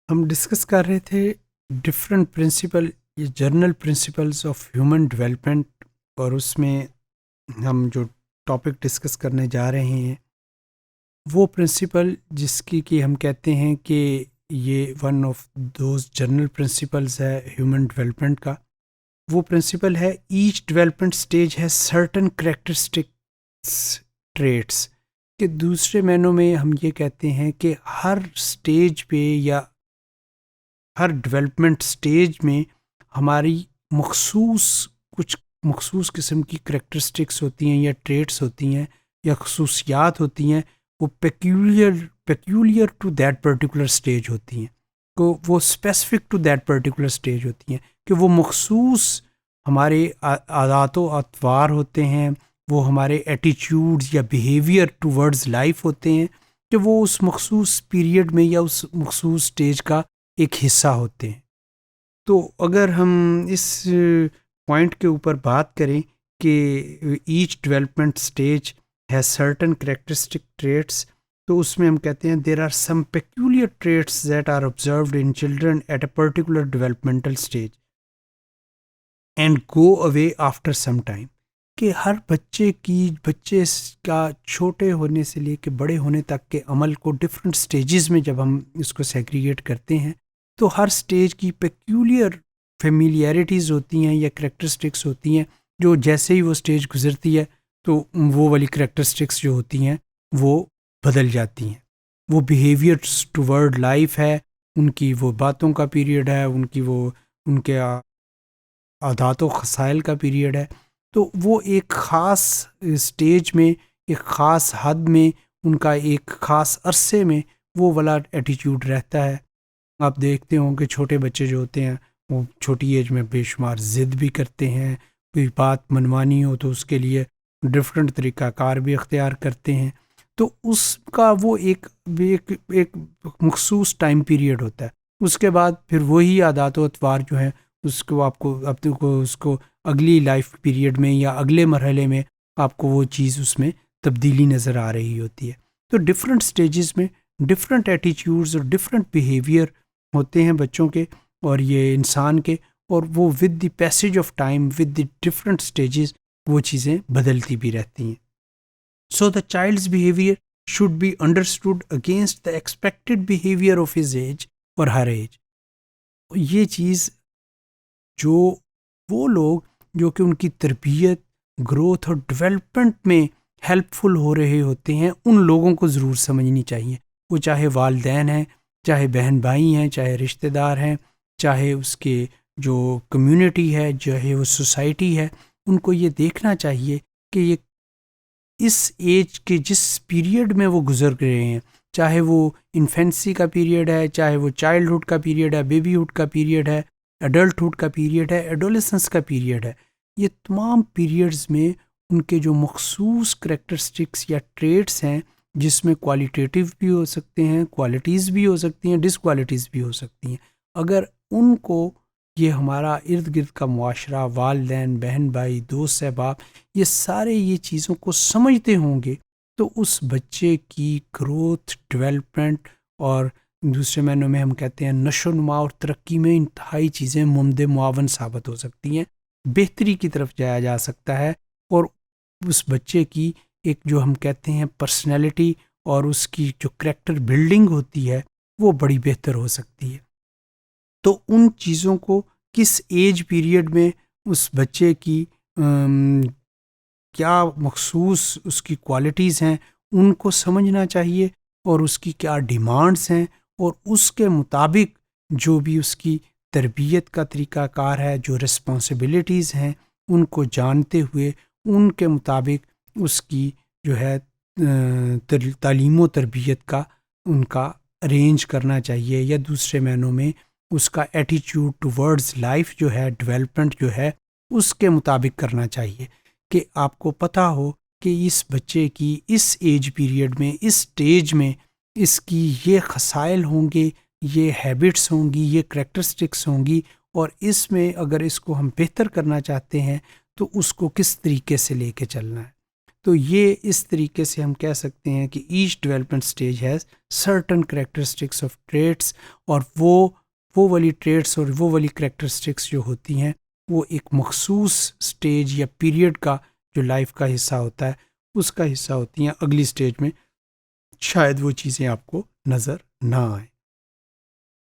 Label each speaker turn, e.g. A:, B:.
A: ہم ڈسکس کر رہے تھے ڈفرینٹ پرنسپل، یہ general principles of human development, اور اس میں ہم جو ٹاپک ڈسکس کرنے جا رہے ہیں وہ پرنسپل جس کی کہ ہم کہتے ہیں کہ یہ one of those general principles ہے ہیومن ڈیولپمنٹ کا. وہ پرنسپل ہے ایچ ڈیولپمنٹ اسٹیج ہے سرٹن کریکٹرسٹکس ٹریٹس، کہ دوسرے معنوں میں ہم یہ کہتے ہیں کہ ہر سٹیج پہ یا ہر ڈیولپمنٹ سٹیج میں ہماری کچھ مخصوص قسم کی کریکٹرسٹکس ہوتی ہیں یا ٹریٹس ہوتی ہیں یا خصوصیات ہوتی ہیں، وہ peculiar to that particular stage ہوتی ہیں، تو وہ specific to that particular stage ہوتی ہیں، کہ وہ مخصوص ہمارے عادات و اطوار ہوتے ہیں، وہ ہمارے ایٹیچیوڈز یا بیہیویئر ٹورڈز لائف ہوتے ہیں، کہ وہ اس مخصوص پیریڈ میں یا اس مخصوص اسٹیج کا ایک حصہ ہوتے ہیں. تو اگر ہم اس پوائنٹ کے اوپر بات کریں کہ each development stage has certain characteristic traits, تو اس میں ہم کہتے ہیں there are some peculiar traits that are observed in children at a particular developmental stage and go away after some time, کہ ہر بچے کا چھوٹے ہونے سے لے کے بڑے ہونے تک کے عمل کو ڈفرینٹ سٹیجز میں جب ہم اس کو سیگریگیٹ کرتے ہیں تو ہر سٹیج کی پیکیولر فیملیرٹیز ہوتی ہیں یا کریکٹرسٹکس ہوتی ہیں، جو جیسے ہی وہ سٹیج گزرتی ہے تو وہ والی کریکٹرسٹکس جو ہوتی ہیں وہ بدل جاتی ہیں. وہ بیہیویئر ٹورڈ لائف ہے، ان کی وہ باتوں کا پیریڈ ہے، ان کے عادات و خصائل کا پیریڈ ہے. تو وہ ایک خاص سٹیج میں، ایک خاص حد میں، ان کا ایک خاص عرصے میں وہ والا ایٹیچیوڈ رہتا ہے. آپ دیکھتے ہوں کہ چھوٹے بچے جو ہوتے ہیں وہ چھوٹی ایج میں بے شمار ضد بھی کرتے ہیں، کوئی بات منوانی ہو تو اس کے لیے ڈفرینٹ طریقہ کار بھی اختیار کرتے ہیں. تو اس کا وہ ایک مخصوص ٹائم پیریڈ ہوتا ہے. اس کے بعد پھر وہی عادات و اطوار جو ہیں اس کو اگلی لائف پیریڈ میں یا اگلے مرحلے میں آپ کو وہ چیز اس میں تبدیلی نظر آ رہی ہوتی ہے. تو ڈفرینٹ سٹیجز میں ڈفرینٹ ایٹیچیوڈز اور ڈفرینٹ بیہیویئر ہوتے ہیں بچوں کے اور یہ انسان کے، اور وہ with the passage of time with the different stages وہ چیزیں بدلتی بھی رہتی ہیں. So the child's behaviour should be understood against the expected behaviour of his age اور ہر ایج. یہ چیز جو وہ لوگ جو کہ ان کی تربیت، گروتھ اور ڈیولپمنٹ میں ہیلپ فل ہو رہے ہوتے ہیں، ان لوگوں کو ضرور سمجھنی چاہیے. وہ چاہے والدین ہیں، چاہے بہن بھائی ہیں، چاہے رشتہ دار ہیں، چاہے اس کے جو کمیونٹی ہے، چاہے وہ سوسائٹی ہے، ان کو یہ دیکھنا چاہیے کہ یہ اس ایج کے جس پیریڈ میں وہ گزر رہے ہیں، چاہے وہ انفینسی کا پیریڈ ہے، چاہے وہ چائلڈہڈ کا پیریڈ ہے، بیبی ہوڈ کا پیریڈ ہے، ایڈلٹہڈ کا پیریڈ ہے، ایڈولیسنس کا پیریڈ ہے، یہ تمام پیریڈز میں ان کے جو مخصوص کریکٹرسٹکس یا ٹریٹس ہیں، جس میں کوالیٹیٹیو بھی ہو سکتے ہیں، کوالٹیز بھی ہو سکتی ہیں، ڈس کوالٹیز بھی ہو سکتی ہیں، اگر ان کو یہ ہمارا ارد گرد کا معاشرہ، والدین، بہن بھائی، دوست احباب، یہ سارے یہ چیزوں کو سمجھتے ہوں گے تو اس بچے کی گروتھ، ڈیولپمنٹ اور دوسرے معنوں میں ہم کہتے ہیں نشو و نما اور ترقی میں انتہائی چیزیں معاون ثابت ہو سکتی ہیں، بہتری کی طرف جایا جا سکتا ہے، اور اس بچے کی ایک جو ہم کہتے ہیں پرسنالٹی اور اس کی جو کریکٹر بلڈنگ ہوتی ہے وہ بڑی بہتر ہو سکتی ہے. تو ان چیزوں کو کس ایج پیریڈ میں اس بچے کی کیا مخصوص اس کی کوالٹیز ہیں ان کو سمجھنا چاہیے، اور اس کی کیا ڈیمانڈز ہیں، اور اس کے مطابق جو بھی اس کی تربیت کا طریقہ کار ہے، جو رسپانسبلٹیز ہیں ان کو جانتے ہوئے ان کے مطابق اس کی جو ہے تعلیم و تربیت کا ان کا ارینج کرنا چاہیے، یا دوسرے معنوں میں اس کا ایٹیچیوڈ ٹورڈز لائف جو ہے، ڈیولپمنٹ جو ہے اس کے مطابق کرنا چاہیے. کہ آپ کو پتہ ہو کہ اس بچے کی اس ایج پیریڈ میں، اس سٹیج میں اس کی یہ خصائل ہوں گے، یہ ہیبٹس ہوں گی، یہ کریکٹرسٹکس ہوں گی، اور اس میں اگر اس کو ہم بہتر کرنا چاہتے ہیں تو اس کو کس طریقے سے لے کے چلنا ہے. تو یہ اس طریقے سے ہم کہہ سکتے ہیں کہ each development stage has certain characteristics of traits, اور وہ والی ٹریٹس اور وہ والی کریکٹرسٹکس جو ہوتی ہیں وہ ایک مخصوص اسٹیج یا پیریڈ کا جو لائف کا حصہ ہوتا ہے اس کا حصہ ہوتی ہیں. اگلی اسٹیج میں شاید وہ چیزیں آپ کو نظر نہ آئیں.